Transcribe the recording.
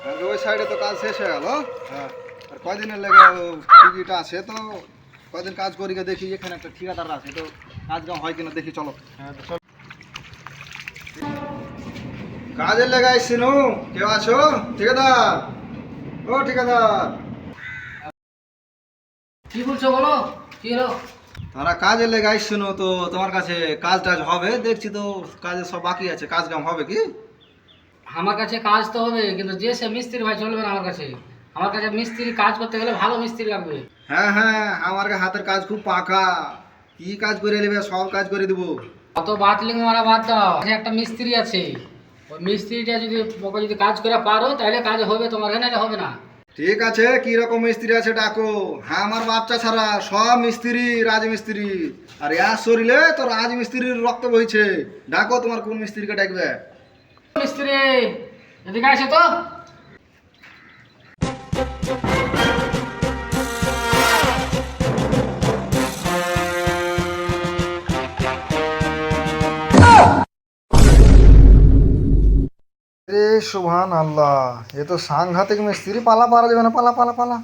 আর ওই সাইডে তো কাজ শেষ হয়ে গেল। হ্যাঁ আর কয়দিনের লেগে টিকিটা আছে তো কয়দিন কাজ করি গিয়ে দেখি এখানে একটা ঠিকাদার আছে তো কাজ কাম হয় কিনা দেখি চলো। হ্যাঁ তো চল। কাজের লেগে আসছি নু, কেউ আছো? ঠিকাদার, ও ঠিকাদার। কি বলছো বলো, কি হলো? তারা কাজের লেগে আসছি নু, তো তোমার কাছে কাজ টাজ হবে দেখছি তো, কাজের সব বাকি আছে, কাজ কাম হবে কি? আমার কাছে কাজ তো হবে, কিন্তু যে সে মিস্ত্রি ভাই চলবে না আমার কাছে মিস্ত্রি কাজ করতে গেলে ভালো মিস্ত্রি লাগবে। হ্যাঁ হ্যাঁ, আমার হাতের কাজ খুব পাকা, কি কাজ করে নেবে সব কাজ করে দিব। অত বাতলিং মারা বাদ দাও, কাছে একটা মিস্ত্রি আছে, ওই মিস্ত্রিটা যদি ওকে যদি কাজ করে পারো তাহলে কাজ হবে, তোমার এখানে হবে না। ঠিক আছে, কি রকম মিস্ত্রি আছে ডাকো। হ্যাঁ, আমার বাচ্চা ছাড়া সব মিস্ত্রি রাজমিস্ত্রি, আর ইয়ার শরীরে তো রাজমিস্ত্রির রক্ত বইছে। ডাকো, তোমার কোন মিস্ত্রিকে ডাকবে? মিস্ত্রি এদিকে আসে তো। রে সুবহান আল্লাহ, এ তো সাংঘাতিক মিস্ত্রি, পালা পারা যাবে না, পালা পালা পালা।